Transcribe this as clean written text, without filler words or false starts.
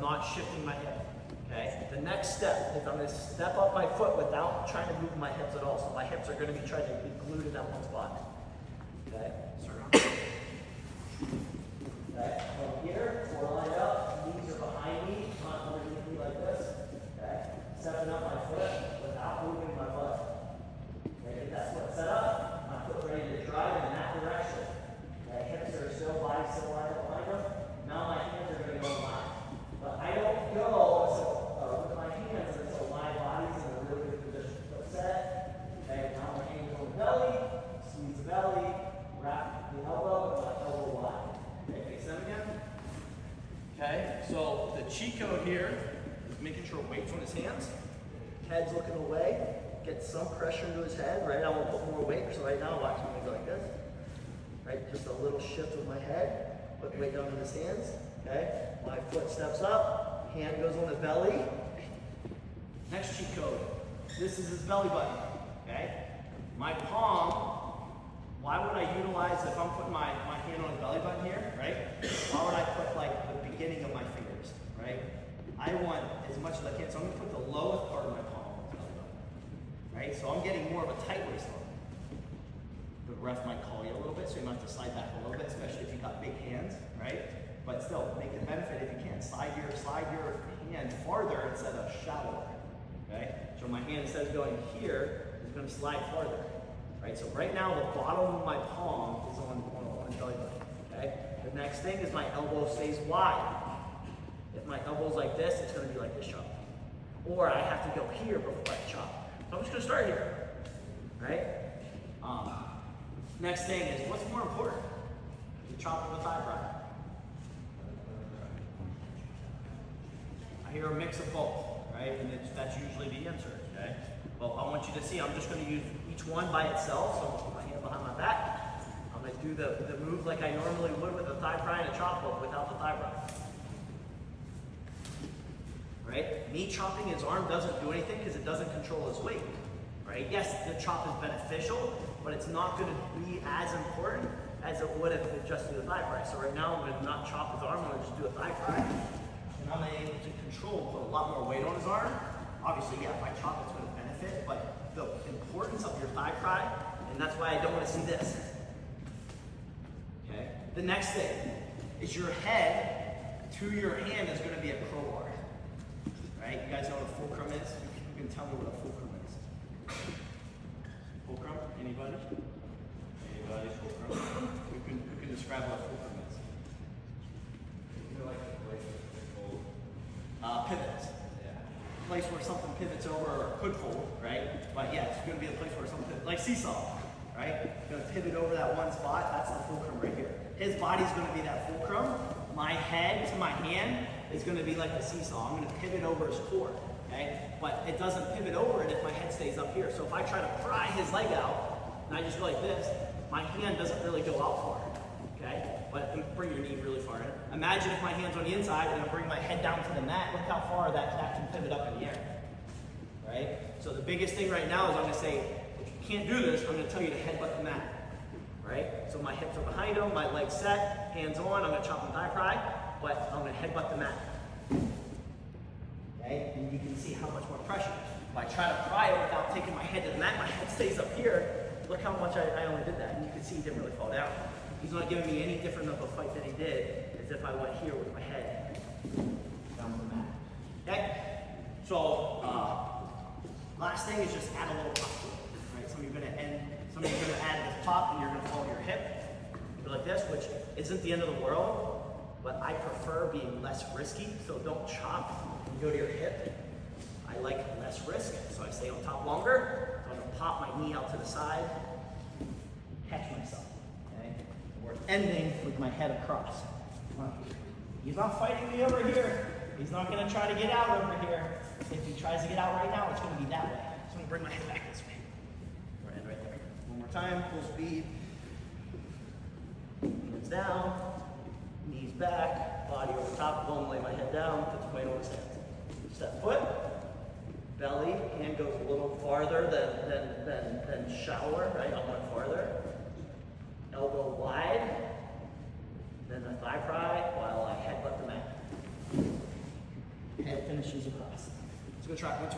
not shifting my hip. Okay? The next step is I'm going to step up my foot without trying to move my hips at all. So my hips are going to be trying to be glued in that one spot. Okay? Okay? From here, we're lined up, knees are behind me, not underneath me like this. Okay? Stepping up my foot without moving my butt. Okay? Get that foot set up, my foot ready to drive in that direction. Okay? Hips are still body still lined up behind them. Now my hands are going to go in line. But I don't go with my hands until my body's in a really good position. Foot set. Okay? Now my hands on the belly, squeeze the belly, wrap the elbow, and my elbow wide. Okay, face them again. Okay, so the cheat code here is making sure weight's on his hands. Head's looking away. Get some pressure into his head. Right now, I'm gonna put more weight. So right now, watch me go like this. Right, just a little shift with my head. Put weight down in his hands. Okay, my foot steps up. Hand goes on his belly. Next cheat code. This is his belly button. Okay, my palm. Why would I utilize, if I'm putting my hand on his belly button here, right? Why would I put like the beginning of my fingers, right? I want as much as I can, so I'm gonna put the lowest part of my palm on his belly button, right? So I'm getting more of a tight waist on. The ref might call you a little bit, so you might have to slide back a little bit, especially if you've got big hands, right? But still, make the benefit if you can. Slide your hand farther instead of shallower, okay? So my hand, instead of going here, is gonna slide farther. Right, so right now the bottom of my palm is on the belly button. Okay? The next thing is my elbow stays wide. If my elbow's like this, it's going to be like this chop. Or I have to go here before I chop. So I'm just going to start here. Right? Next thing is, what's more important? The chop or the thigh prime? I hear a mix of both, right? And that's usually the answer. Okay? Well, I want you to see, I'm just going to use each one by itself. So I'm going to put my hand behind my back. I'm going to do the move like I normally would with a thigh pry and a chop, but without the thigh pry. Right? Me chopping his arm doesn't do anything because it doesn't control his weight. Right? Yes, the chop is beneficial, but it's not going to be as important as it would if it just did a thigh pry. So right now, I'm going to not chop his arm, I'm going to just do a thigh pry. And I'm able to control, put a lot more weight on his arm. Obviously, yeah, if I chop, it's going to benefit, but the importance of your thigh pry, and that's why I don't want to see this. Okay? The next thing is your head to your hand is going to be a crowbar. Right? You guys know what a fulcrum is? You can tell me what a fulcrum is. Fulcrum? Anybody? Anybody? Fulcrum? Who can describe what a fulcrum is? Pivots. Place where something pivots over or could fold, right? But yeah, it's going to be a place where something, like seesaw, right? It's going to pivot over that one spot. That's the fulcrum right here. His body's going to be that fulcrum. My head to my hand is going to be like the seesaw. I'm going to pivot over his core, okay? But it doesn't pivot over it if my head stays up here. So if I try to pry his leg out, and I just go like this, my hand doesn't really go out far, okay? But bring your knee really far in. Imagine if my hand's on the inside and I bring my head down to the mat, look how far that can pivot up in the air, right? So the biggest thing right now is I'm going to say, if you can't do this, I'm going to tell you to headbutt the mat, right? So my hips are behind him, my legs set, hands on, I'm going to chop and thigh pry, but I'm going to headbutt the mat. Okay? And you can see how much more pressure. If I try to pry it without taking my head to the mat, my head stays up here. Look how much I only did that. And you can see he didn't really fall down. He's not giving me any different of a fight than he did as if I went here with my head down the mat. Okay? So, last thing is just add a little pop to it. Right? Some of you are going to add this pop and you're going to follow your hip. Go like this, which isn't the end of the world, but I prefer being less risky. So don't chop and go to your hip. I like less risk, so I stay on top longer. So I'm going to pop my knee out to the side, catch myself. We're ending with my head across. He's not fighting me over here. He's not going to try to get out over here. If he tries to get out right now, it's going to be that way. So I'm going to bring my head back this way. Right there. One more time, full speed. Hands down, knees back, body over top. Boom, lay my head down, put the weight on his head. Step foot, belly, hand goes a little farther than shallower, right? I want farther. Elbow wide, then the thigh pry while I headbutt the mat. Head finishes across. Let's go try it. 1, 2.